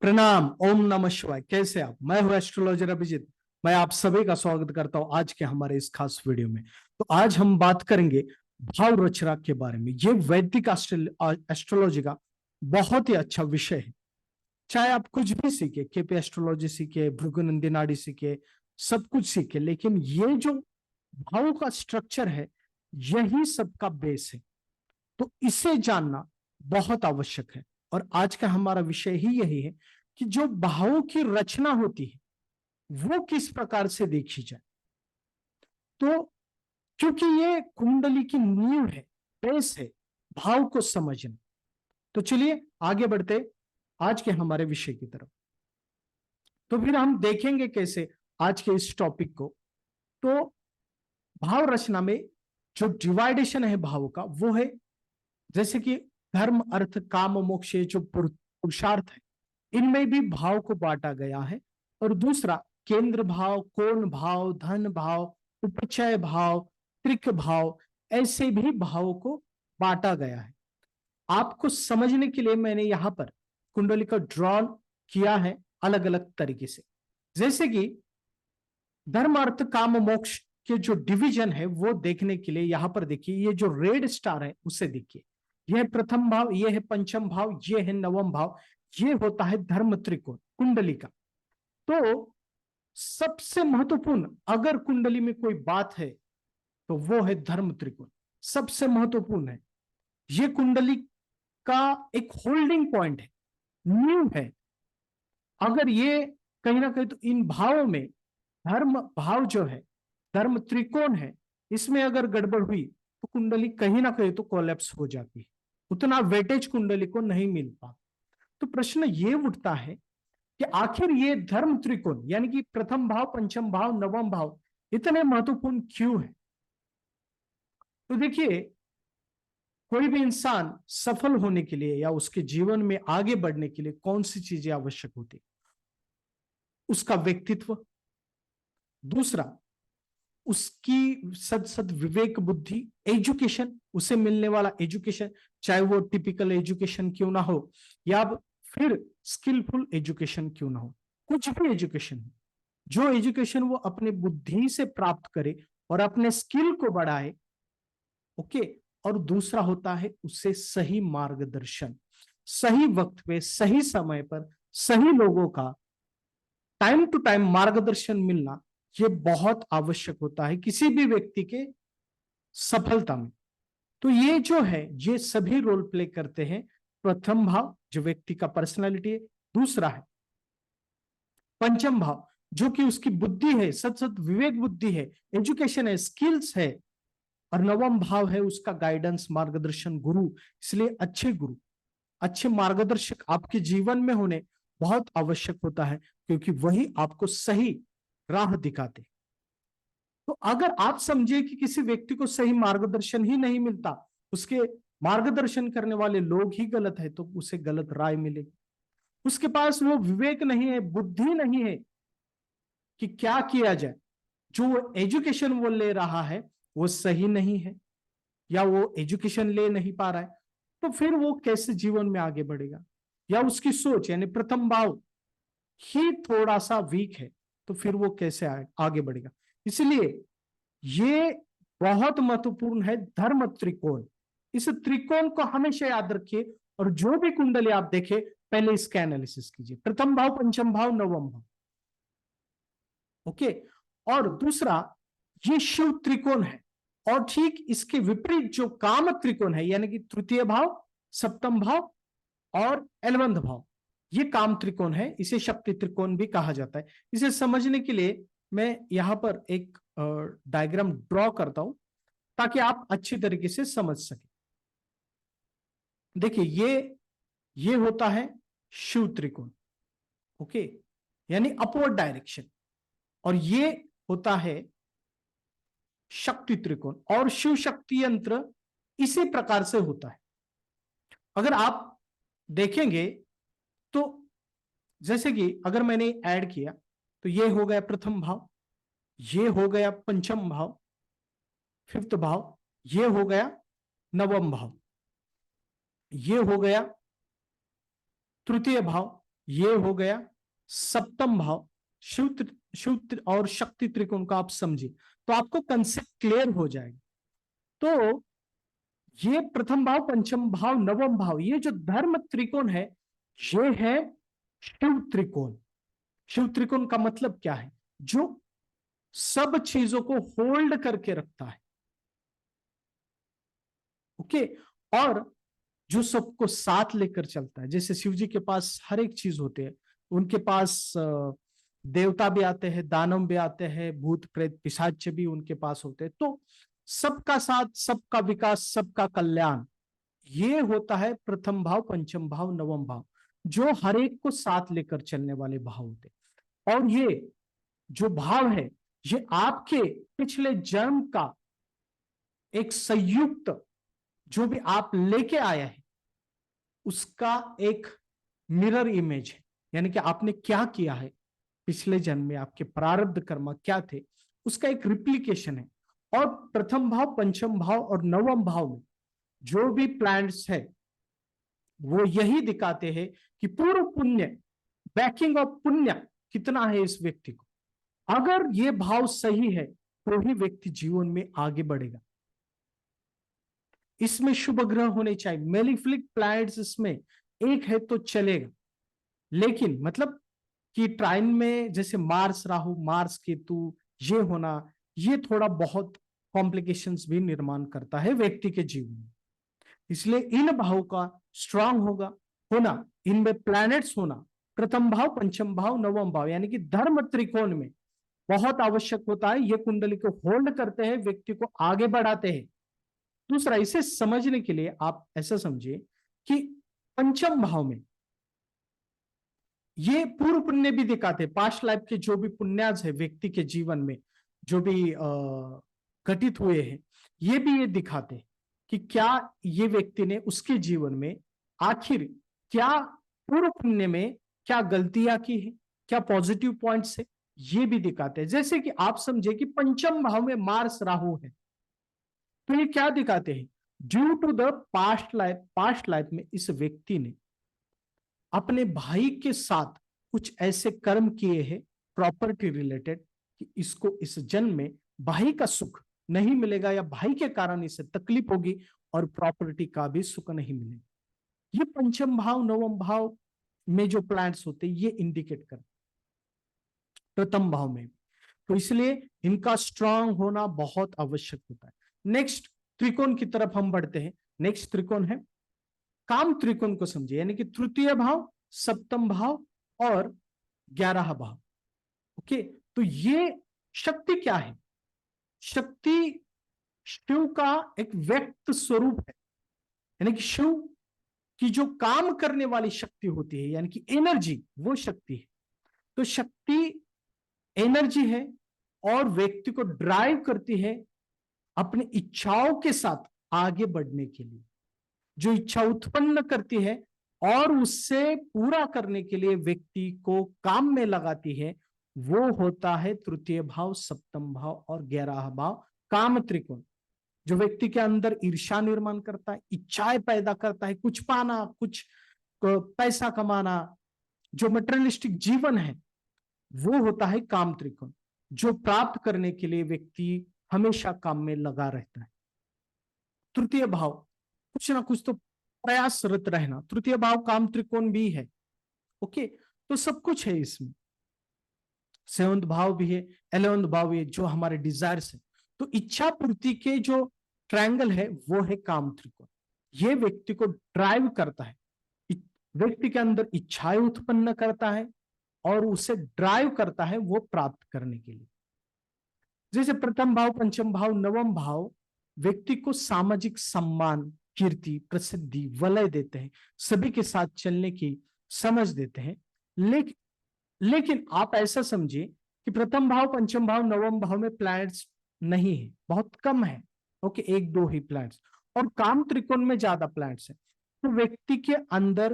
प्रणाम। ओम नमः शिवाय। कैसे आप? मैं हूं एस्ट्रोलॉजर अभिजीत। मैं आप सभी का स्वागत करता हूं आज के हमारे इस खास वीडियो में। तो आज हम बात करेंगे भाव रचना के बारे में। ये वैदिक एस्ट्रोलॉजी का बहुत ही अच्छा विषय है। चाहे आप कुछ भी सीखे, केपी एस्ट्रोलॉजी सीखे, भृगुनंदी नाड़ी सीखे, सब कुछ सीखे, लेकिन ये जो भावों का स्ट्रक्चर है यही सबका बेस है। तो इसे जानना बहुत आवश्यक है। और आज का हमारा विषय ही यही है कि जो भावों की रचना होती है वो किस प्रकार से देखी जाए। तो क्योंकि ये कुंडली की नींव है, बेस है भाव को समझना। तो चलिए आगे बढ़ते आज के हमारे विषय की तरफ। तो फिर हम देखेंगे कैसे आज के इस टॉपिक को। तो भाव रचना में जो डिवाइडेशन है भावों का वो है, जैसे कि धर्म अर्थ काम मोक्ष, ये जो पुरुषार्थ है इनमें भी भाव को बांटा गया है। और दूसरा केंद्र भाव, कोण भाव, धन भाव, उपचय भाव, त्रिक भाव, ऐसे भी भावों को बांटा गया है। आपको समझने के लिए मैंने यहां पर कुंडली का ड्रॉ किया है अलग अलग तरीके से। जैसे कि धर्म अर्थ काम मोक्ष के जो डिवीजन है वो देखने के लिए यहां पर देखिए, ये जो रेड स्टार है उसे देखिए। यह है प्रथम भाव, यह है पंचम भाव, यह है नवम भाव। ये होता है धर्म त्रिकोण कुंडली का। तो सबसे महत्वपूर्ण अगर कुंडली में कोई बात है तो वो है धर्म त्रिकोण। सबसे महत्वपूर्ण है। ये कुंडली का एक होल्डिंग पॉइंट है, नींव है। अगर ये कहीं ना कहीं तो इन भावों में धर्म भाव जो है, धर्म त्रिकोण है, इसमें अगर गड़बड़ हुई तो कुंडली कहीं ना कहीं तो कोलैप्स हो जाती है। उतना वेटेज कुंडली को नहीं मिल पाता। तो प्रश्न ये उठता है कि आखिर ये धर्म त्रिकोण यानी कि प्रथम भाव, पंचम भाव, नवम भाव इतने महत्वपूर्ण क्यों है? तो देखिए, कोई भी इंसान सफल होने के लिए या उसके जीवन में आगे बढ़ने के लिए कौन सी चीजें आवश्यक होती? उसका व्यक्तित्व, दूसरा उसकी सद सद विवेक बुद्धि, एजुकेशन, उसे मिलने वाला एजुकेशन, चाहे वो टिपिकल एजुकेशन क्यों ना हो या फिर स्किलफुल एजुकेशन क्यों ना हो, कुछ भी एजुकेशन हो, जो एजुकेशन वो अपने बुद्धि से प्राप्त करे और अपने स्किल को बढ़ाए। ओके। और दूसरा होता है उससे सही मार्गदर्शन, सही वक्त पे, सही समय पर, सही लोगों का टाइम टू टाइम मार्गदर्शन मिलना, ये बहुत आवश्यक होता है किसी भी व्यक्ति के सफलता में। तो ये जो है ये सभी रोल प्ले करते हैं। प्रथम भाव जो व्यक्ति का पर्सनालिटी है, दूसरा है पंचम भाव जो कि उसकी बुद्धि है, सत सत विवेक बुद्धि है, एजुकेशन है, स्किल्स है, और नवम भाव है उसका गाइडेंस, मार्गदर्शन, गुरु। इसलिए अच्छे गुरु, अच्छे मार्गदर्शक आपके जीवन में होने बहुत आवश्यक होता है, क्योंकि वही आपको सही राह दिखाते। तो अगर आप समझिए कि किसी व्यक्ति को सही मार्गदर्शन ही नहीं मिलता, उसके मार्गदर्शन करने वाले लोग ही गलत है, तो उसे गलत राय मिलेगी। उसके पास वो विवेक नहीं है, बुद्धि नहीं है कि क्या किया जाए, जो एजुकेशन वो ले रहा है वो सही नहीं है या वो एजुकेशन ले नहीं पा रहा है, तो फिर वो कैसे जीवन में आगे बढ़ेगा? या उसकी सोच यानी प्रथम भाव ही थोड़ा सा वीक है, तो फिर वो कैसे आगे बढ़ेगा? इसलिए ये बहुत महत्वपूर्ण है धर्म त्रिकोण। इस त्रिकोण को हमेशा याद रखिए और जो भी कुंडली आप देखें पहले इसका एनालिसिस कीजिए, प्रथम भाव, पंचम भाव, नवम भाव। ओके। और दूसरा ये शिव त्रिकोण है, और ठीक इसके विपरीत जो काम त्रिकोण है यानी कि तृतीय भाव, सप्तम भाव और 11वां भाव, ये काम त्रिकोण है। इसे शक्ति त्रिकोण भी कहा जाता है। इसे समझने के लिए मैं यहां पर एक डायग्राम ड्रॉ करता हूं ताकि आप अच्छी तरीके से समझ सके। देखिए, ये होता है शिव त्रिकोण। ओके, यानी अपवर्ड डायरेक्शन। और ये होता है शक्ति त्रिकोण, और शिव शक्ति यंत्र इसी प्रकार से होता है। अगर आप देखेंगे तो जैसे कि अगर मैंने ऐड किया तो ये हो गया प्रथम भाव, ये हो गया पंचम भाव, फिफ्थ भाव, ये हो गया नवम भाव, ये हो गया तृतीय भाव, ये हो गया सप्तम भाव। और शक्ति त्रिकोण का आप समझिए तो आपको कंसेप्ट क्लियर हो जाएगा। तो ये प्रथम भाव, पंचम भाव, नवम भाव, ये जो धर्म त्रिकोण है ये है शिव त्रिकोण। शिव त्रिकोण का मतलब क्या है? जो सब चीजों को होल्ड करके रखता है। ओके। और जो सबको साथ लेकर चलता है। जैसे शिव जी के पास हर एक चीज होते हैं, उनके पास देवता भी आते हैं, दानव भी आते हैं, भूत प्रेत पिशाच भी उनके पास होते हैं। तो सबका साथ, सबका विकास, सबका कल्याण, ये होता है प्रथम भाव, पंचम भाव, नवम भाव, जो हर एक को साथ लेकर चलने वाले भाव होते हैं। और ये जो भाव है ये आपके पिछले जन्म का एक संयुक्त, जो भी आप लेके आया है उसका एक मिरर इमेज है। यानी कि आपने क्या किया है पिछले जन्म में, आपके प्रारब्ध कर्म क्या थे, उसका एक रिप्लिकेशन है। और प्रथम भाव, पंचम भाव और नवम भाव में जो भी प्लैनेट्स है वो यही दिखाते हैं कि पूर्व पुण्य, बैकिंग ऑफ पुण्य कितना है इस व्यक्ति को। अगर ये भाव सही है तो ही व्यक्ति जीवन में आगे बढ़ेगा। इसमें शुभ ग्रह होने चाहिए, मेलिफिक प्लैनेट्स इसमें एक है तो चलेगा। लेकिन मतलब कि ट्राइन में जैसे मार्स राहु, मार्स केतु, ये होना, ये थोड़ा बहुत कॉम्प्लिकेशंस भी निर्माण करता है व्यक्ति के जीवन में। इसलिए इन भाव का स्ट्रांग होना, इनमें प्लैनेट्स होना, प्रथम भाव, पंचम भाव, नवम भाव, यानी कि धर्म त्रिकोण में बहुत आवश्यक होता है। ये कुंडली को होल्ड करते हैं, व्यक्ति को आगे बढ़ाते हैं। दूसरा, इसे समझने के लिए आप ऐसा समझिए कि पंचम भाव में ये पूर्व पुण्य भी दिखाते हैं। पास्ट लाइफ के जो भी पुण्याज है व्यक्ति के जीवन में, जो भी घटित हुए हैं, ये भी ये दिखाते हैं कि क्या ये व्यक्ति ने उसके जीवन में आखिर क्या पूर्व पुण्य में क्या गलतियां की है, क्या पॉजिटिव पॉइंट्स है, ये भी दिखाते हैं। जैसे कि आप समझे कि पंचम भाव में मार्स राहु है, तो ये क्या दिखाते हैं? Due to the past life में इस व्यक्ति ने अपने भाई के साथ कुछ ऐसे कर्म किए हैं प्रॉपर्टी रिलेटेड कि इसको इस जन्म में भाई का सुख नहीं मिलेगा, या भाई के कारण इसे तकलीफ होगी और प्रॉपर्टी का भी सुख नहीं मिलेगा। ये पंचम भाव, नवम भाव में जो प्लैनेट्स होते हैं ये इंडिकेट करते प्रथम भाव में। तो इसलिए इनका स्ट्रांग होना बहुत आवश्यक होता है। नेक्स्ट त्रिकोण की तरफ हम बढ़ते हैं। नेक्स्ट त्रिकोण है काम त्रिकोण को समझिए, यानी कि तृतीय भाव, सप्तम भाव और 11 भाव। ओके। तो ये शक्ति क्या है? शक्ति शिव का एक व्यक्त स्वरूप है, यानी कि शिव की जो काम करने वाली शक्ति होती है, यानी कि एनर्जी, वो शक्ति है। तो शक्ति एनर्जी है और व्यक्ति को ड्राइव करती है अपनी इच्छाओं के साथ आगे बढ़ने के लिए। जो इच्छा उत्पन्न करती है और उससे पूरा करने के लिए व्यक्ति को काम में लगाती है, वो होता है तृतीय भाव, सप्तम भाव और 11 भाव, काम त्रिकोण। जो व्यक्ति के अंदर ईर्ष्या निर्माण करता है, इच्छाएं पैदा करता है, कुछ पाना, कुछ पैसा कमाना, जो मटेरियलिस्टिक जीवन है, वो होता है काम त्रिकोण। जो प्राप्त करने के लिए व्यक्ति हमेशा काम में लगा रहता है। तृतीय भाव कुछ ना कुछ तो प्रयासरत रहना, तृतीय भाव काम त्रिकोण भी है। ओके। तो सब कुछ है इसमें। 7th भाव भी है, 11th भाव भी है, जो हमारे डिजायर्स है। तो इच्छा पूर्ति के जो ट्रायंगल है वो है काम त्रिकोण। ये व्यक्ति को ड्राइव करता है, व्यक्ति के अंदर इच्छाएं उत्पन्न करता है और उसे ड्राइव करता है वो प्राप्त करने के लिए। जैसे प्रथम भाव, पंचम भाव, नवम भाव व्यक्ति को सामाजिक सम्मान, कीर्ति, प्रसिद्धि, वलय देते हैं, सभी के साथ चलने की समझ देते हैं। लेकिन आप ऐसा समझिए कि प्रथम भाव, पंचम भाव, नवम भाव में प्लैनेट्स नहीं है, बहुत कम है। ओके, 1-2 ही प्लैनेट्स, और काम त्रिकोण में ज्यादा प्लैनेट्स है। तो व्यक्ति के अंदर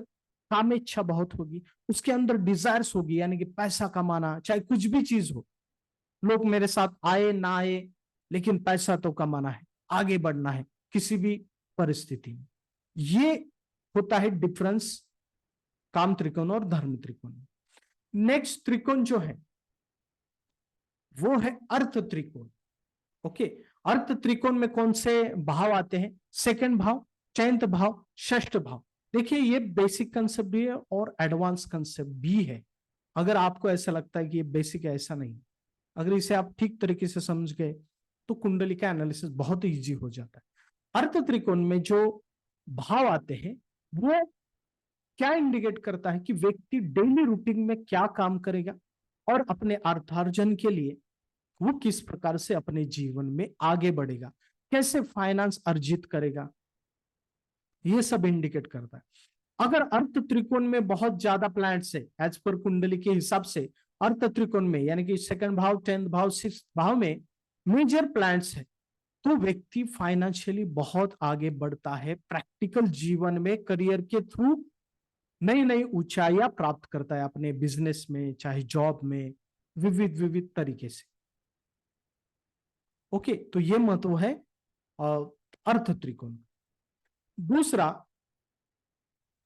काम इच्छा बहुत होगी, उसके अंदर डिजायर्स होगी, यानी कि पैसा कमाना, चाहे कुछ भी चीज हो, लोग मेरे साथ आए ना आए, लेकिन पैसा तो कमाना है, आगे बढ़ना है किसी भी परिस्थिति में। ये होता है डिफरेंस काम त्रिकोण और धर्म त्रिकोण। नेक्स्ट त्रिकोण जो है वो है अर्थ त्रिकोण। ओके, अर्थ त्रिकोण में कौन से भाव आते हैं? सेकंड भाव, 10th भाव, षष्ठ भाव। देखिए ये बेसिक कंसेप्ट भी है और एडवांस कंसेप्ट भी है। अगर आपको ऐसा लगता है कि ये बेसिक है, ऐसा नहीं। अगर इसे आप ठीक तरीके से समझ गए तो कुंडली का एनालिसिस बहुत इजी हो जाता है। अर्थ त्रिकोण में जो भाव आते हैं वो क्या इंडिकेट करता है कि व्यक्ति डेली रूटीन में क्या काम करेगा और अपने अर्थार्जन के लिए वो किस प्रकार से अपने जीवन में आगे बढ़ेगा, कैसे फाइनेंस अर्जित करेगा, ये सब इंडिकेट करता है। अगर अर्थ त्रिकोण में बहुत ज्यादा प्लैनेट्स है एज पर कुंडली के हिसाब से, अर्थ त्रिकोण में यानी कि सेकंड भाव, 10th भाव, 6th भाव में मेजर प्लैनेट्स है, तो व्यक्ति फाइनेंशियली बहुत आगे बढ़ता है, प्रैक्टिकल जीवन में करियर के थ्रू नई नई ऊंचाइयां प्राप्त करता है अपने बिजनेस में, चाहे जॉब में, विविध विविध तरीके से। ओके, तो ये महत्व है अर्थ त्रिकोण। दूसरा,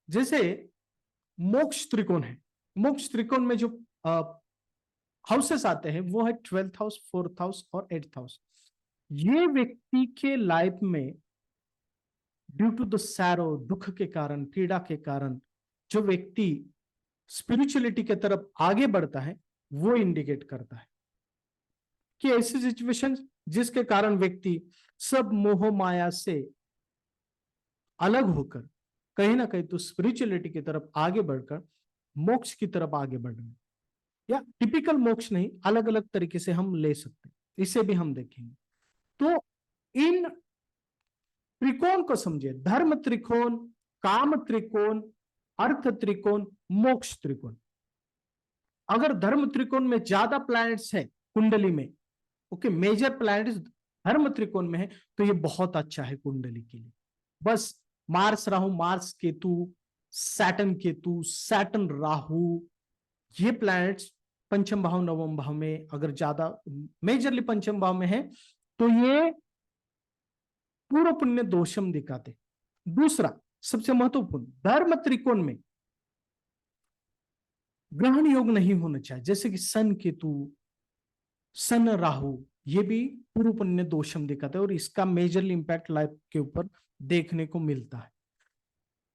जैसे मोक्ष त्रिकोण है, मोक्ष त्रिकोण में जो हाउसेस आते हैं वो है 12th हाउस, 4th हाउस और 8th हाउस। ये व्यक्ति के लाइफ में ड्यू टू द सैरो, दुख के कारण, पीड़ा के कारण जो व्यक्ति स्पिरिचुअलिटी के तरफ आगे बढ़ता है वो इंडिकेट करता है कि ऐसी सिचुएशन जिसके कारण व्यक्ति सब मोह माया से अलग होकर कहीं ना कहीं तो स्पिरिचुअलिटी की तरफ आगे बढ़कर मोक्ष की तरफ आगे बढ़ रहे हैं। या टिपिकल मोक्ष नहीं, अलग अलग तरीके से हम ले सकते हैं, इसे भी हम देखेंगे। तो इन त्रिकोण को समझिए, धर्म त्रिकोण, काम त्रिकोण, अर्थ त्रिकोण, मोक्ष त्रिकोण। अगर धर्म त्रिकोण में ज्यादा प्लैनेट्स है कुंडली में, ओके, मेजर प्लैनेट्स धर्म त्रिकोण में है, तो ये बहुत अच्छा है कुंडली के लिए। बस Mars Rahu, Mars Ketu, Saturn Ketu, Saturn Rahu, ये प्लैनेट्स पंचम भाव, नवम भाव में अगर ज्यादा, मेजरली पंचम भाव में है, तो ये पूर्व पुण्य दोषम दिखाते। दूसरा सबसे महत्वपूर्ण, धर्म त्रिकोण में ग्रहण योग नहीं होना चाहिए, जैसे कि सन केतु, सन राहु, ये भी पूर्व पुण्य दोषम दिखाते हैं और इसका मेजरली इंपैक्ट लाइफ के ऊपर देखने को मिलता है।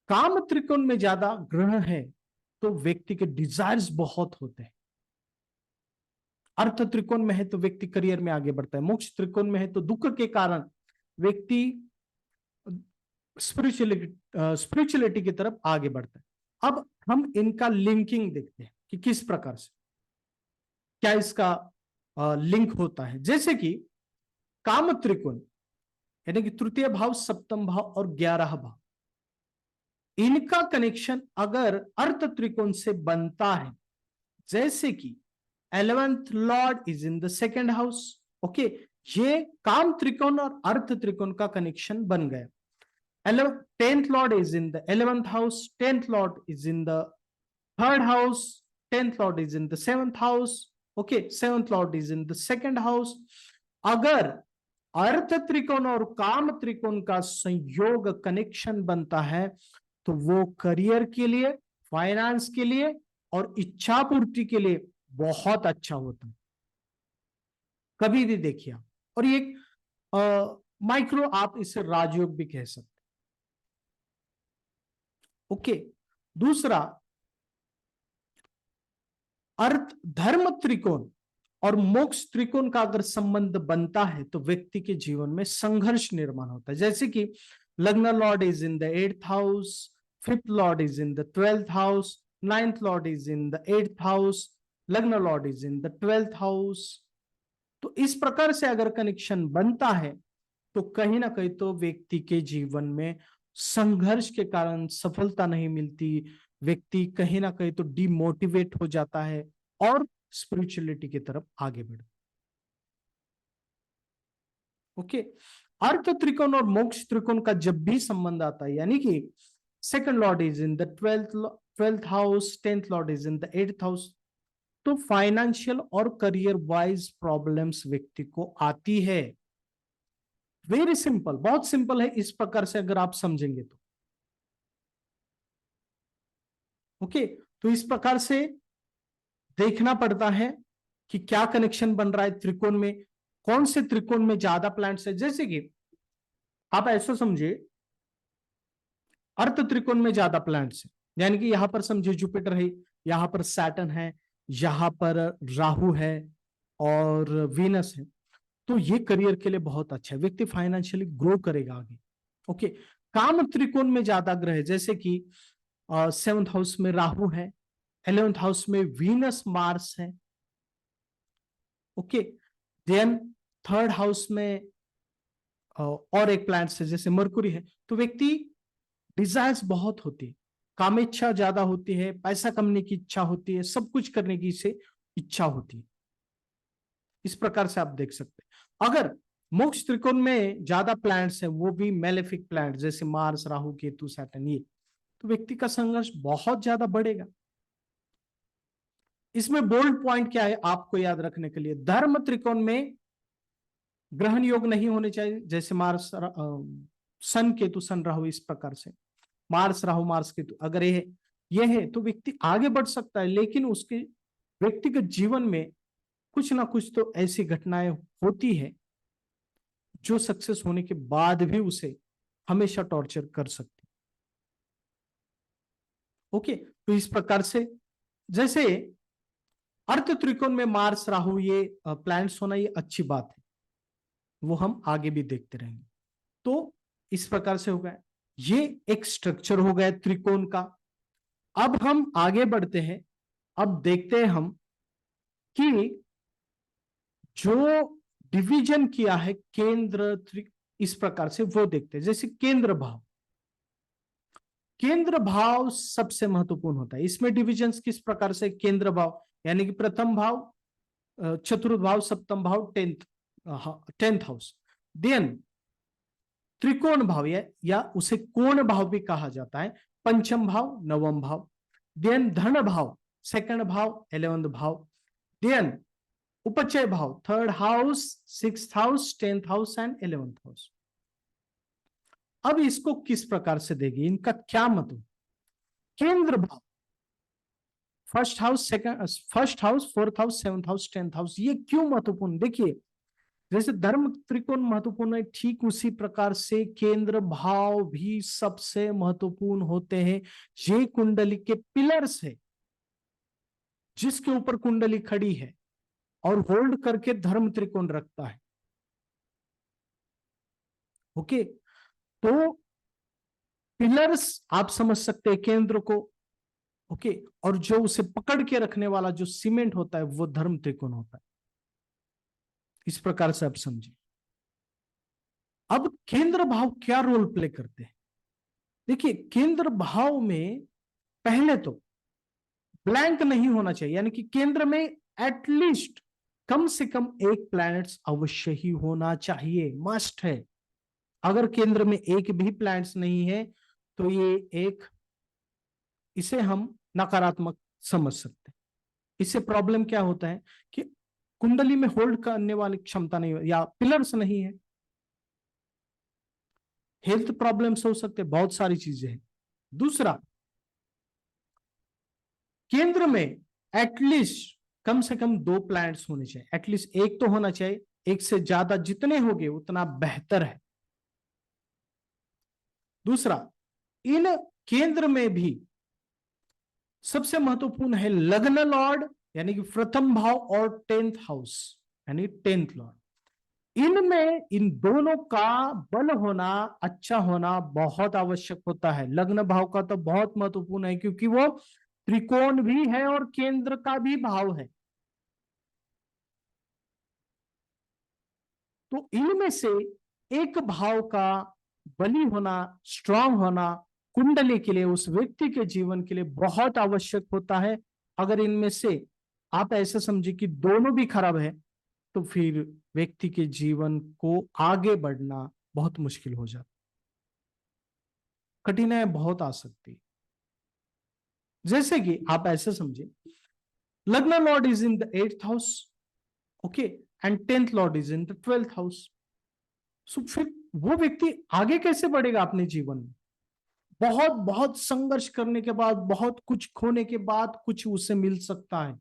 काम त्रिकोण में ज्यादा ग्रहण है तो व्यक्ति के डिजायर्स बहुत होते हैं। अर्थ त्रिकोण में है तो व्यक्ति करियर में आगे बढ़ता है, मोक्ष त्रिकोण में है तो दुख के कारण व्यक्ति स्पिरिचुअलिटी की तरफ आगे बढ़ता है। अब हम इनका लिंकिंग देखते हैं कि किस प्रकार से क्या इसका लिंक होता है। जैसे कि काम त्रिकोण यानी कि तृतीय भाव, सप्तम भाव और 11 भाव, इनका कनेक्शन अगर अर्थ त्रिकोण से बनता है, जैसे कि 11th Lord is in the second house, okay, ये काम त्रिकोण और अर्थ त्रिकोण का कनेक्शन बन गया। 10th lord is in the 11th house, 10th lord is in the 3rd house, 10th lord is in the 7th house, okay, 7th Lord is in the second house. अगर अर्थ त्रिकोण और काम त्रिकोण का संयोग कनेक्शन बनता है तो वो करियर के लिए, फाइनेंस के लिए और इच्छा पूर्ति के लिए बहुत अच्छा होता है। कभी भी देखिए आप, और ये माइक्रो, आप इसे राजयोग भी कह सकते। ओके, दूसरा, अर्थ धर्म त्रिकोण और मोक्ष त्रिकोण का अगर संबंध बनता है तो व्यक्ति के जीवन में संघर्ष निर्माण होता है। जैसे कि लग्न lord is in the 8th house, 5th lord is in the 12th house, 9th lord is in the 8th house, लग्न lord is in the 12th house. तो इस प्रकार से अगर कनेक्शन बनता है तो कहीं ना कहीं तो व्यक्ति के जीवन में संघर्ष के कारण सफलता नहीं मिलती, व्यक्ति कहीं ना कहीं तो डिमोटिवेट हो जाता है और स्पिरिचुअलिटी की तरफ आगे बढ़। ओके, अर्थ त्रिकोण और मोक्ष त्रिकोण का जब भी संबंध आता है, यानी कि second Lord is in the 12th house, 10th lord is in the 8th house, तो फाइनेंशियल और करियर वाइज प्रॉब्लम्स व्यक्ति को आती है। वेरी सिंपल, बहुत सिंपल है, इस प्रकार से अगर आप समझेंगे तो। ओके, तो इस प्रकार से देखना पड़ता है कि क्या कनेक्शन बन रहा है त्रिकोण में, कौन से त्रिकोण में ज्यादा प्लैनेट्स है। जैसे कि आप ऐसा समझिए, अर्थ त्रिकोण में ज्यादा प्लैनेट्स है, यानी कि यहां पर समझिए जुपिटर है, यहां पर सैटर्न है, यहां पर राहु है और वीनस है। तो ये करियर के लिए बहुत अच्छा है, व्यक्ति फाइनेंशियली ग्रो करेगा आगे। ओके, काम त्रिकोण में ज्यादा ग्रह है, जैसे कि 7th हाउस में राहु है, 11th हाउस में वीनस मार्स है। ओके, देन 3rd हाउस में और एक प्लैनेट है जैसे मरकुरी है। तो व्यक्ति डिजायर्स बहुत होती है, कामेच्छा ज्यादा होती है, पैसा कमाने की इच्छा होती है, सब कुछ करने की इसे इच्छा होती है। इस प्रकार से आप देख सकते हैं। अगर मोक्ष त्रिकोण में ज्यादा प्लैनेट्स है, वो भी मेलेफिक प्लैनेट जैसे मार्स, राहु, केतु, सैटर्न, ये, तो व्यक्ति का संघर्ष बहुत ज्यादा बढ़ेगा। इसमें बोल्ड पॉइंट क्या है आपको याद रखने के लिए, धर्म त्रिकोण में ग्रहण योग नहीं होने चाहिए, जैसे मार्स सन केतु, सन राहु, इस प्रकार से मार्स राहु मार्स केतु अगर ये है तो व्यक्ति आगे बढ़ सकता है, लेकिन उसके व्यक्तिगत जीवन में कुछ ना कुछ तो ऐसी घटनाएं होती है जो सक्सेस होने के बाद भी उसे हमेशा टॉर्चर कर सकती। ओके, तो इस प्रकार से जैसे अर्थ त्रिकोण में मार्स राहु ये प्लैनेट्स होना ये अच्छी बात है, वो हम आगे भी देखते रहेंगे। तो इस प्रकार से हो गया, ये एक स्ट्रक्चर हो गया त्रिकोण का। अब हम आगे बढ़ते हैं, अब देखते हैं हम कि जो डिवीजन किया है केंद्र इस प्रकार से वो देखते हैं। जैसे केंद्र भाव, केंद्र भाव सबसे महत्वपूर्ण होता है। इसमें डिविजन्स किस प्रकार से, केंद्र भाव यानी कि प्रथम भाव, चतुर्थ भाव, सप्तम भाव, टेंथ हाउस। देन त्रिकोण भाव या उसे कोण भाव भी कहा जाता है, पंचम भाव, नवम भाव। देन धन भाव, सेकंड भाव, 11th भाव। देन उपचय भाव, 3rd house, 6th house, 10th house and 11th house. अब इसको किस प्रकार से देगी, इनका क्या मतलब। केंद्र भाव, first house, first house, 4th house, 7th house, 10th house, ये क्यों महत्वपूर्ण। देखिए, जैसे धर्म त्रिकोण महत्वपूर्ण है, ठीक उसी प्रकार से केंद्र भाव भी सबसे महत्वपूर्ण होते हैं। ये कुंडली के पिलर्स है, जिसके ऊपर कुंडली खड़ी है और होल्ड करके धर्म त्रिकोण रखता है। ओके, तो पिलर्स आप समझ सकते हैं केंद्र को। ओके, और जो उसे पकड़ के रखने वाला जो सीमेंट होता है वो धर्म त्रिकोण होता है। इस प्रकार से आप समझिए। अब केंद्र भाव क्या रोल प्ले करते हैं। देखिए, केंद्र भाव में पहले तो ब्लैंक नहीं होना चाहिए, यानी कि केंद्र में एटलीस्ट कम से कम एक प्लैनेट्स अवश्य ही होना चाहिए, मस्ट है। अगर केंद्र में एक भी प्लैनेट्स नहीं है तो ये एक, इसे हम नकारात्मक समझ सकते हैं। इससे प्रॉब्लम क्या होता है कि कुंडली में होल्ड करने वाली क्षमता नहीं है या पिलर्स नहीं है, हेल्थ प्रॉब्लम्स हो सकते, बहुत सारी चीजें हैं। दूसरा, केंद्र में एटलीस्ट कम से कम 2 प्लैनेट्स होने चाहिए, एटलीस्ट एक तो होना चाहिए, एक से ज्यादा जितने होंगे उतना बेहतर है। दूसरा, इन केंद्र में भी सबसे महत्वपूर्ण है लग्न लॉर्ड, यानी कि प्रथम भाव, और 10th हाउस यानी 10th लॉर्ड। इनमें इन दोनों का बल होना, अच्छा होना बहुत आवश्यक होता है। लग्न भाव का तो बहुत महत्वपूर्ण है, क्योंकि वो त्रिकोण भी है और केंद्र का भी भाव है। तो इनमें से एक भाव का बली होना, स्ट्रांग होना कुंडली के लिए, उस व्यक्ति के जीवन के लिए बहुत आवश्यक होता है। अगर इनमें से आप ऐसे समझिए कि दोनों भी खराब है, तो फिर व्यक्ति के जीवन को आगे बढ़ना बहुत मुश्किल हो जाता, कठिनाई बहुत आ सकती। जैसे कि आप ऐसे समझिए, लग्न lord is in the 8th house, okay, and 10th lord is in the 12th house. So फिर वो व्यक्ति आगे कैसे बढ़ेगा अपने जीवन में। बहुत बहुत संघर्ष करने के बाद, बहुत कुछ खोने के बाद कुछ उसे मिल सकता है।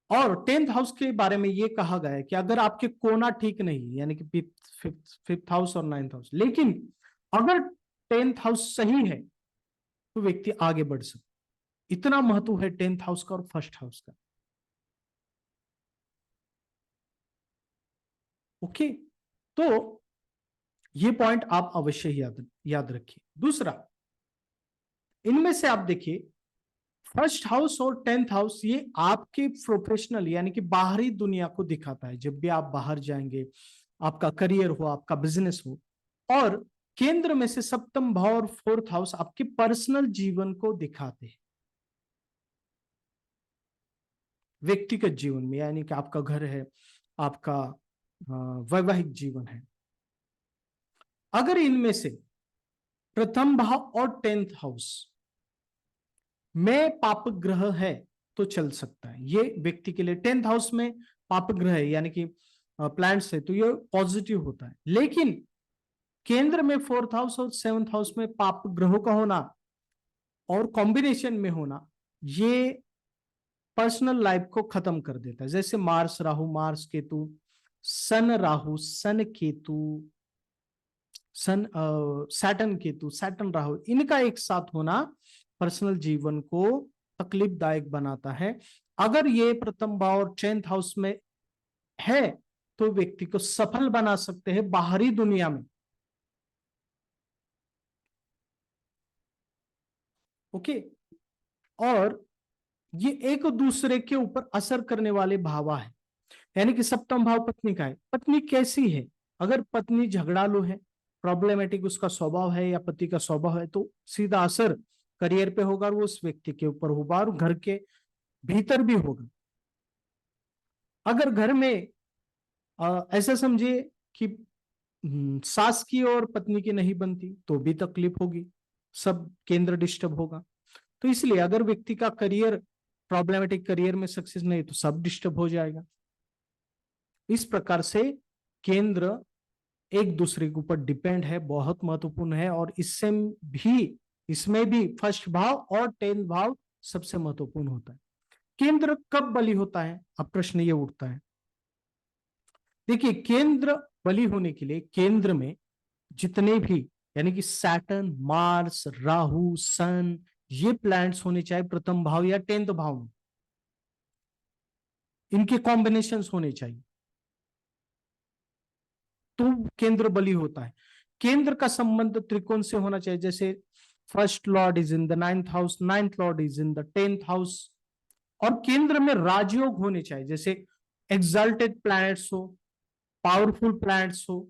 और 10th हाउस के बारे में ये कहा गया है कि अगर आपके कोना ठीक नहीं, यानी कि फिफ्थ हाउस और 9th हाउस, लेकिन अगर 10th हाउस सही है तो व्यक्ति आगे बढ़ सकता। इतना महत्व है 10th हाउस का और फर्स्ट हाउस का। ओके, तो ये पॉइंट आप अवश्य याद याद रखिए। दूसरा, इनमें से आप देखिए, फर्स्ट हाउस और 10th हाउस ये आपके प्रोफेशनल यानी कि बाहरी दुनिया को दिखाता है। जब भी आप बाहर जाएंगे, आपका करियर हो, आपका बिजनेस हो। और केंद्र में से सप्तम भाव और 4th हाउस आपके पर्सनल जीवन को दिखाते हैं, व्यक्तिगत जीवन में, यानी कि आपका घर है, आपका वैवाहिक जीवन है। अगर इनमें से प्रथम भाव और 10th हाउस में पाप ग्रह है तो चल सकता है ये व्यक्ति के लिए। 10th हाउस में पाप ग्रह है यानी कि प्लैनेट्स है तो ये पॉजिटिव होता है। लेकिन केंद्र में 4th हाउस और 7th हाउस में पाप ग्रहों का होना और कॉम्बिनेशन में होना, ये पर्सनल लाइफ को खत्म कर देता है। जैसे मार्स राहु, मार्स केतु, सन राहु, सन केतु, सन सैटर्न केतु, सैटर्न राहु, इनका एक साथ होना पर्सनल जीवन को तकलीफदायक बनाता है। अगर ये प्रथम भाव और 10th हाउस में है तो व्यक्ति को सफल बना सकते हैं बाहरी दुनिया में। ओके, और ये एक दूसरे के ऊपर असर करने वाले भावा है। यानी कि सप्तम भाव पत्नी का है, पत्नी कैसी है? अगर पत्नी झगड़ालू है, प्रॉब्लमेटिक उसका स्वभाव है या पति का स्वभाव है, तो सीधा असर करियर पे होगा और वो उस व्यक्ति के ऊपर होगा और घर के भीतर भी होगा। अगर घर में ऐसा समझिए कि सास की और पत्नी की नहीं बनती तो भी तकलीफ होगी, सब केंद्र डिस्टर्ब होगा। तो इसलिए अगर व्यक्ति का करियर प्रॉब्लमेटिक करियर में सक्सेस नहीं तो सब डिस्टर्ब हो जाएगा। इस प्रकार से केंद्र एक दूसरे के ऊपर डिपेंड है, बहुत महत्वपूर्ण है। और इसमें भी फर्स्ट भाव और 10th भाव सबसे महत्वपूर्ण होता है। केंद्र कब बली होता है, अब प्रश्न ये उठता है। देखिए, केंद्र बली होने के लिए केंद्र में जितने भी यानी कि सैटर्न, मार्स, राहु, सन, ये प्लैनेट्स होने चाहिए प्रथम भाव या 10th भाव में, इनके कॉम्बिनेशंस होने चाहिए तो केंद्र बली होता है। केंद्र का संबंध त्रिकोण से होना चाहिए। जैसे first Lord is in the 9th house, 9th lord is in the 10th house. और केंद्र में राजयोग होने चाहिए, जैसे एक्सल्टेड प्लैनेट्स हो, पावरफुल प्लैनेट्स हो,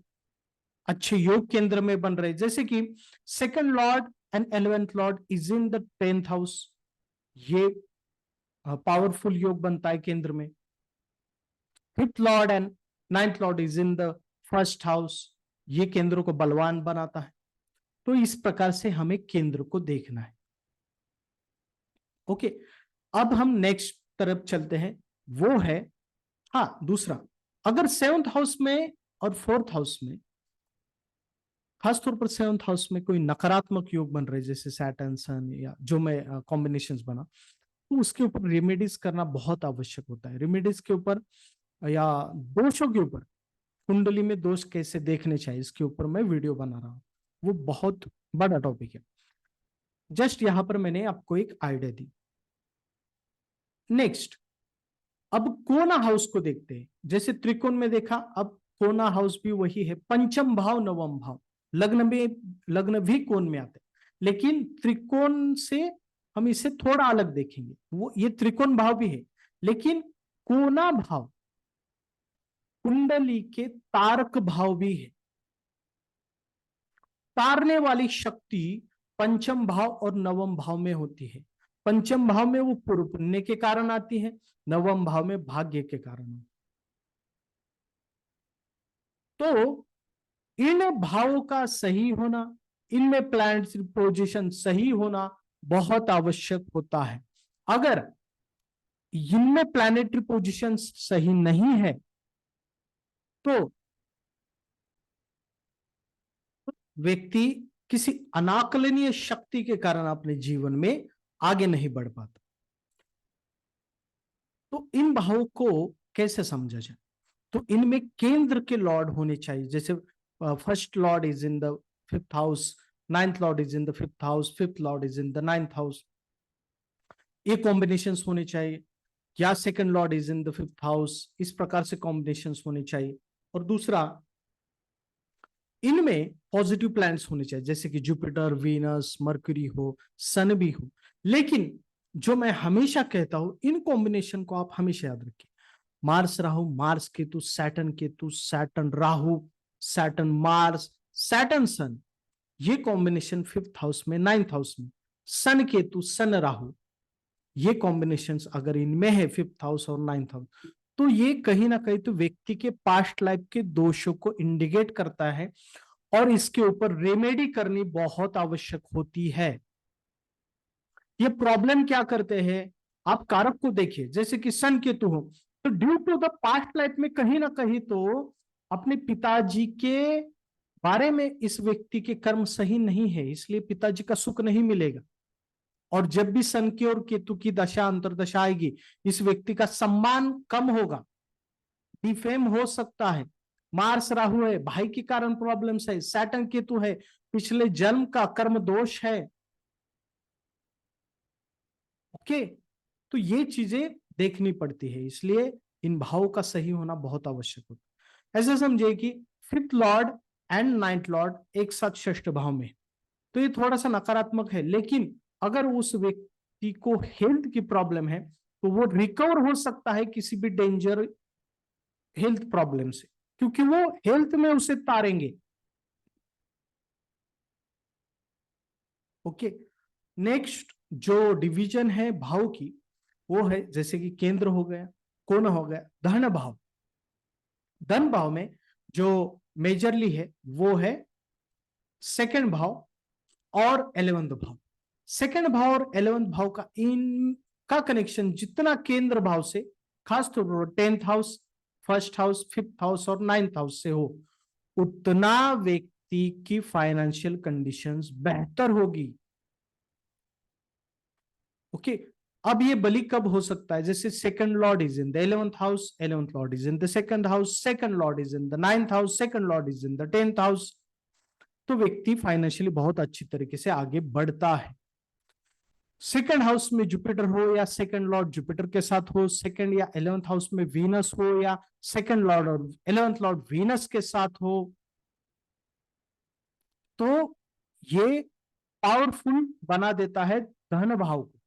अच्छे योग केंद्र में बन रहे। जैसे कि second Lord and 11th Lord is in the 10th house, ये पावरफुल योग बनता है केंद्र में। 5th Lord and 9th lord is in the first house, ये केंद्र को बलवान बनाता है। तो इस प्रकार से हमें केंद्र को देखना है। ओके, अब हम नेक्स्ट तरफ चलते हैं, वो है हाँ दूसरा, अगर 7th हाउस में और 4th हाउस में, खासतौर पर 7th हाउस में कोई नकारात्मक योग बन रहे जैसे सैटर्न, सन या जो मैं कॉम्बिनेशंस बना, तो उसके ऊपर रेमेडीज करना बहुत आवश्यक होता है। रेमेडीज के ऊपर या दोषों के ऊपर, कुंडली में दोष कैसे देखने चाहिए, इसके ऊपर मैं वीडियो बना रहा हूं, वो बहुत बड़ा टॉपिक है। जस्ट यहां पर मैंने आपको एक आइडिया दी। नेक्स्ट, अब कोना हाउस को देखते हैं। जैसे त्रिकोण में देखा, अब कोना हाउस भी वही है, पंचम भाव, नवम भाव। लग्न भी कोण में आते हैं, लेकिन त्रिकोण से हम इसे थोड़ा अलग देखेंगे। वो ये त्रिकोण भाव भी है, लेकिन कोना भाव कुंडली के तारक भाव भी है। तारने वाली शक्ति पंचम भाव और नवम भाव में होती है। पंचम भाव में वो पूर्व पुण्य के कारण आती है, नवम भाव में भाग्य के कारण। तो इन भावों का सही होना, इनमें प्लैनेट्स पोजीशन सही होना बहुत आवश्यक होता है। अगर इनमें प्लैनेटरी पोजीशन सही नहीं है तो व्यक्ति किसी अनाकलनीय शक्ति के कारण अपने जीवन में आगे नहीं बढ़ पाता। तो इन भावों को कैसे समझा जाए? तो इनमें केंद्र के लॉर्ड होने चाहिए, जैसे first Lord is in the 5th house, 9th lord is in the 5th house, 5th lord is in the 9th house, ये कॉम्बिनेशन होने चाहिए। या second Lord is in the 5th house, इस प्रकार से कॉम्बिनेशन होने चाहिए। और दूसरा, इनमें पॉजिटिव प्लैनेट्स होने चाहिए, जैसे कि जुपिटर, वीनस, मर्क्यूरी हो, सन भी हो। लेकिन जो मैं हमेशा कहता हूं, इन कॉम्बिनेशन को आप हमेशा याद रखिए। Mars Rahu, Mars Ketu, Saturn Rahu, Saturn Mars, Saturn Sun, ये कॉम्बिनेशन 5th हाउस में, 9th हाउस में, सन केतु, सन राहु, ये कॉम्बिनेशंस अगर इनमें है 5th हाउस और 9th हाउस, तो ये कहीं ना कहीं तो व्यक्ति के पास्ट लाइफ के दोषों को इंडिकेट करता है और इसके ऊपर रेमेडी करनी बहुत आवश्यक होती है। ये प्रॉब्लम क्या करते हैं, आप कारक को देखिए, जैसे कि सन केतु हो, तो due to the past life में कहीं ना कहीं तो अपने पिताजी के बारे में इस व्यक्ति के कर्म सही नहीं है, इसलिए पिताजी का सुख नहीं मिलेगा। और जब भी सन की और केतु की दशा अंतरदशा आएगी, इस व्यक्ति का सम्मान कम होगा, डिफेम हो सकता है। मार्स राहु है, भाई के कारण प्रॉब्लम्स है। सैटर्न केतु है, पिछले जन्म का कर्म दोष है। ओके, तो ये चीजें देखनी पड़ती है, इसलिए इन भावों का सही होना बहुत आवश्यक होता है। ऐसा समझिए कि 5th Lord and 9th Lord एक साथ षष्ठ भाव में, तो ये थोड़ा सा नकारात्मक है। लेकिन अगर उस व्यक्ति को हेल्थ की प्रॉब्लम है, तो वो रिकवर हो सकता है किसी भी डेंजर हेल्थ प्रॉब्लम से, क्योंकि वो हेल्थ में उसे तारेंगे। ओके, नेक्स्ट जो डिवीजन है भाव की, वो है जैसे कि केंद्र हो गया, कोण हो गया, धन भाव। धन भाव में जो मेजरली है वो है सेकंड भाव और 11th भाव। सेकंड भाव और 11th भाव का इनका कनेक्शन जितना केंद्र भाव से, खास तौर पर 10th house, 1st house, 5th house और 9th हाउस से हो, उतना व्यक्ति की फाइनेंशियल कंडीशंस बेहतर होगी। ओके, अब ये बली कब हो सकता है? जैसे second Lord is in the 11th house, 11th Lord is in the second house, second Lord is in the 9th house, second Lord is in the 10th house, तो व्यक्ति फाइनेंशियली बहुत अच्छी तरीके से आगे बढ़ता है। सेकंड हाउस में जुपिटर हो या सेकंड लॉर्ड जुपिटर के साथ हो, सेकंड या 11th हाउस में वीनस हो या सेकंड लॉर्ड और 11th लॉर्ड वीनस के साथ हो, तो ये पावरफुल बना देता है धन भाव को।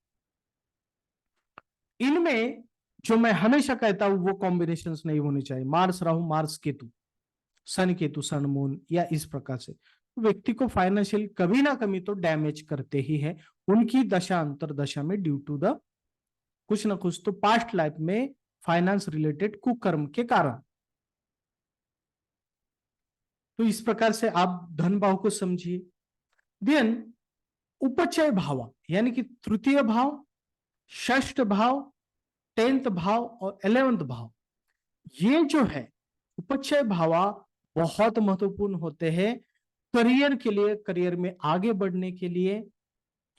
इनमें जो मैं हमेशा कहता हूं वो कॉम्बिनेशंस नहीं होनी चाहिए, मार्स राहु, मार्स केतु, सन केतु, सन मून, या इस प्रकार से व्यक्ति को फाइनेंशियल कभी ना कभी तो डैमेज करते ही है, उनकी दशा अंतर दशा में, ड्यू टू द कुछ ना कुछ तो पास्ट लाइफ में फाइनेंस रिलेटेड कुकर्म के कारण। तो इस प्रकार से आप धन भाव को समझिए। देन उपचय भाव, यानी कि तृतीय भाव, षष्ठ भाव, 10th भाव और 11th भाव, ये जो है उपचय भावा बहुत महत्वपूर्ण होते हैं करियर के लिए, करियर में आगे बढ़ने के लिए।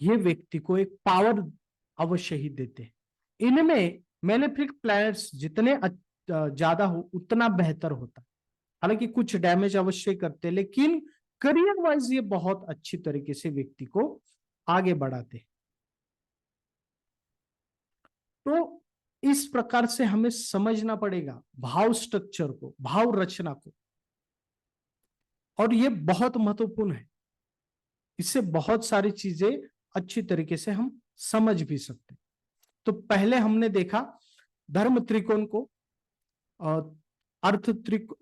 ये व्यक्ति को एक पावर अवश्य ही देते हैं। इनमें मैलेफिक प्लैनेट्स जितने ज्यादा हो उतना बेहतर होता है। हालांकि कुछ डैमेज अवश्य करते, लेकिन करियर वाइज ये बहुत अच्छी तरीके से व्यक्ति को आगे बढ़ाते हैं। तो इस प्रकार से हमें समझना पड़ेगा भाव स्ट्रक्चर को, भाव रचना को, और ये बहुत महत्वपूर्ण है। इससे बहुत सारी चीजें अच्छी तरीके से हम समझ भी सकते हैं। तो पहले हमने देखा धर्म त्रिकोण को,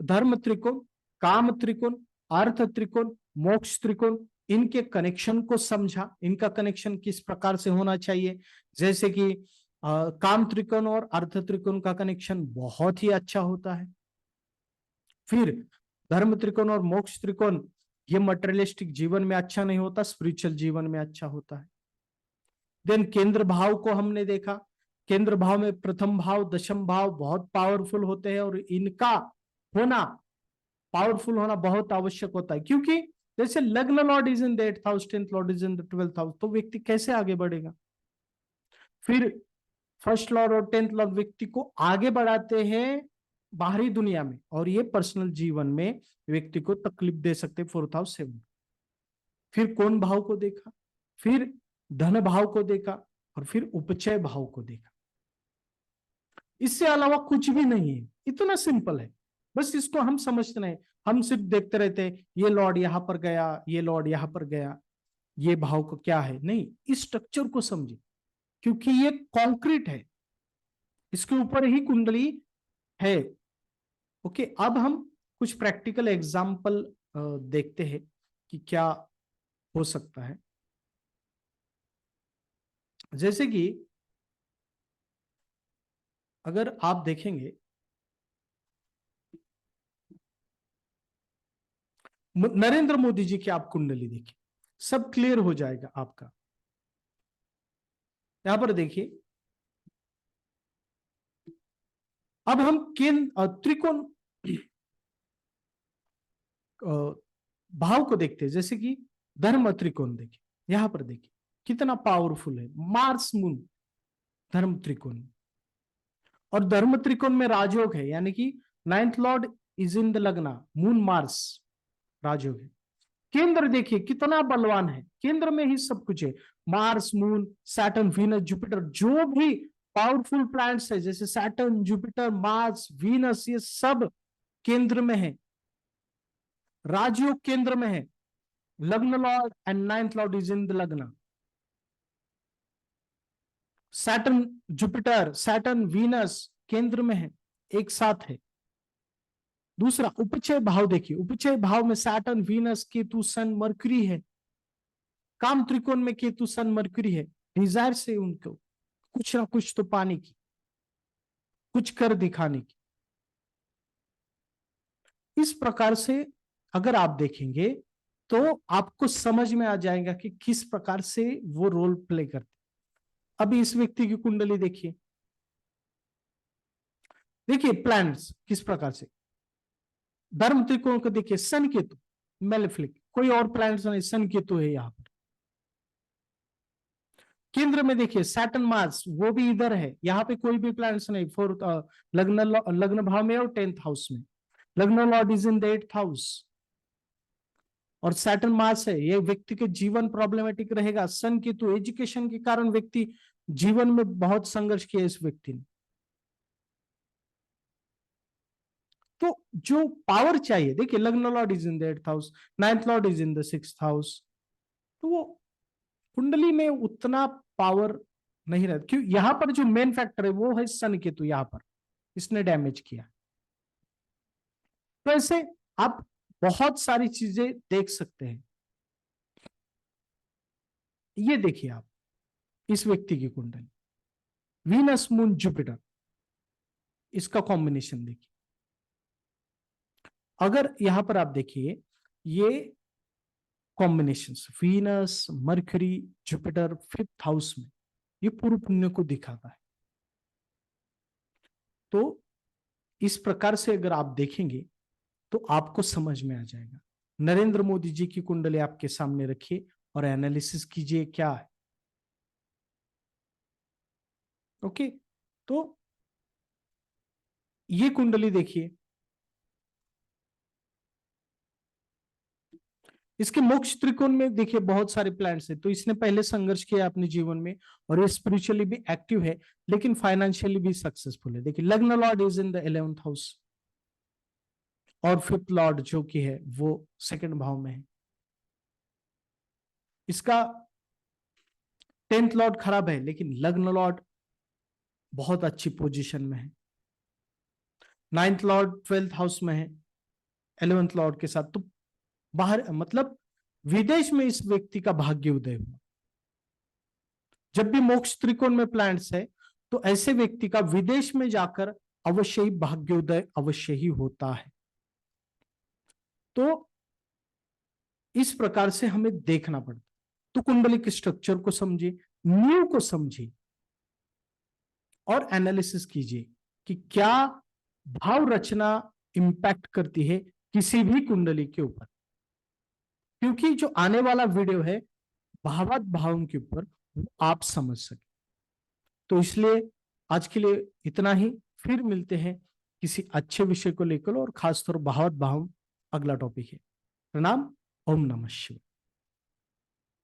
धर्म त्रिकोण, काम त्रिकोण, अर्थ त्रिकोण, मोक्ष त्रिकोण, इनके कनेक्शन को समझा, इनका कनेक्शन किस प्रकार से होना चाहिए। जैसे कि काम त्रिकोण और अर्थ त्रिकोण का कनेक्शन बहुत ही अच्छा होता है। फिर धर्म त्रिकोण और मोक्ष त्रिकोण, ये मटेरियलिस्टिक जीवन में अच्छा नहीं होता, स्पिरिचुअल जीवन में अच्छा होता है। देन केंद्र भाव को हमने देखा, केंद्र भाव में प्रथम भाव, दशम भाव बहुत पावरफुल होते हैं, और इनका होना, पावरफुल होना बहुत आवश्यक होता है, क्योंकि जैसे लग्न lord is in the 8th house, 10th lord is in the 12th house, तो व्यक्ति कैसे आगे बढ़ेगा? फिर फर्स्ट लॉर्ड और 10th लॉर्ड व्यक्ति को आगे बढ़ाते हैं बाहरी दुनिया में, और ये पर्सनल जीवन में व्यक्ति को तकलीफ दे सकते 4th हाउस 7th। फिर कौन भाव को देखा? फिर धन भाव को देखा, और फिर उपचय भाव को देखा। इससे अलावा कुछ भी नहीं है, इतना सिंपल है। बस इसको हम समझते नहीं, हम सिर्फ देखते रहते हैं ये लॉर्ड यहां पर गया, ये लॉर्ड यहां पर गया, ये भाव को क्या है। नहीं, इस स्ट्रक्चर को समझे, क्योंकि ये कॉन्क्रीट है, इसके ऊपर ही कुंडली है। ओके, अब हम कुछ प्रैक्टिकल एग्जाम्पल देखते हैं कि क्या हो सकता है। जैसे कि अगर आप देखेंगे, नरेंद्र मोदी जी की आप कुंडली देखिए, सब क्लियर हो जाएगा आपका। यहां पर देखिए, अब हम त्रिकोण भाव को देखते हैं। जैसे कि धर्म त्रिकोण देखिए, यहां पर देखिए कितना पावरफुल है, मार्स मून धर्म त्रिकोण। और धर्म त्रिकोण में राजयोग है, यानी कि 9th lord is in the लग्ना, मून मार्स राजयोग है। केंद्र देखिए कितना बलवान है, केंद्र में ही सब कुछ है। Mars, moon, Saturn, Venus, Jupiter, जो भी पावरफुल प्लैनेट्स है, जैसे सैटर्न, जुपिटर, मार्स, वीनस, ये सब केंद्र में है, राजयोग केंद्र में है। लग्न Lord and 9th lord is in the लग्न। सैटर्न, जुपिटर, सैटर्न, वीनस केंद्र में है, एक साथ है। दूसरा उपचय भाव देखिए, उपचय भाव में सैटर्न, वीनस, केतु, सन, मरकरी है। काम त्रिकोण में केतु, सन, मरकरी है। डिजायर से उनको कुछ ना कुछ तो पाने की, कुछ कर दिखाने की। इस प्रकार से अगर आप देखेंगे तो आपको समझ में आ जाएगा कि किस प्रकार से वो रोल प्ले करते। अभी इस व्यक्ति की कुंडली देखिए, देखिए प्लैनेट्स किस प्रकार से। धर्म त्रिकोण को देखिए, सन केतु मेलेफिक, कोई और प्लैनेट्स नहीं, सन केतु है यहां पर। केंद्र में देखिए सैटर्न, मार्स, वो भी इधर है, यहाँ पे कोई भी प्लैनेट्स नहीं। फोर्थ लग्न भाव में और 10th हाउस में। लग्न lord is in the 8th house, और सैटर्न मार्स है, ये व्यक्ति के जीवन प्रॉब्लमेटिक रहेगा। सन केतु एजुकेशन के कारण व्यक्ति जीवन में बहुत संघर्ष किया इस व्यक्ति ने। तो जो पावर चाहिए, देखिए लग्न lord is in the 8th house, 9th lord is in the 6th house, तो वो कुंडली में उतना पावर नहीं रहता। क्यों? यहां पर जो मेन फैक्टर है वो है सन केतु, यहां पर इसने डैमेज किया। तो ऐसे आप बहुत सारी चीजें देख सकते हैं। ये देखिए आप इस व्यक्ति की कुंडली, वीनस, मून, जुपिटर, इसका कॉम्बिनेशन देखिए। अगर यहां पर आप देखिए ये combination, Venus, mercury, Jupiter 5th house में, ये पूर्व पुण्य को दिखाता है। तो इस प्रकार से अगर आप देखेंगे तो आपको समझ में आ जाएगा। नरेंद्र मोदी जी की कुंडली आपके सामने रखिए और एनालिसिस कीजिए क्या है। ओके, तो ये कुंडली देखिए, इसके मोक्ष त्रिकोण में देखिए बहुत सारे प्लैनेट्स है। तो इसने पहले संघर्ष किया अपने जीवन में, और ये स्पिरिचुअली भी एक्टिव है, लेकिन फाइनेंशियली भी सक्सेसफुल है। देखिए लग्न lord is in the 11th house, और 5th लॉर्ड जो कि है वो 2nd भाव में है। इसका 10th लॉर्ड खराब है, लेकिन लग्न लॉर्ड बहुत अच्छी पोजीशन में है। 9th लॉर्ड 12th हाउस में है 11th लॉर्ड के साथ। तो बाहर मतलब विदेश में इस व्यक्ति का भाग्य उदय हुआ। जब भी मोक्ष त्रिकोण में प्लैनेट्स है तो ऐसे व्यक्ति का विदेश में जाकर अवश्य ही भाग्योदय अवश्य ही होता है। तो इस प्रकार से हमें देखना पड़ता। तो कुंडली के स्ट्रक्चर को समझिए, न्यू को समझिए, और एनालिसिस कीजिए कि क्या भाव रचना इंपैक्ट करती है किसी भी कुंडली के ऊपर। क्योंकि जो आने वाला वीडियो है भावात भावों के ऊपर, वो आप समझ सके। तो इसलिए आज के लिए इतना ही, फिर मिलते हैं किसी अच्छे विषय को लेकर, और खासतौर भावात भाव अगला टॉपिक है। प्रणाम। ओम नमः शिवाय।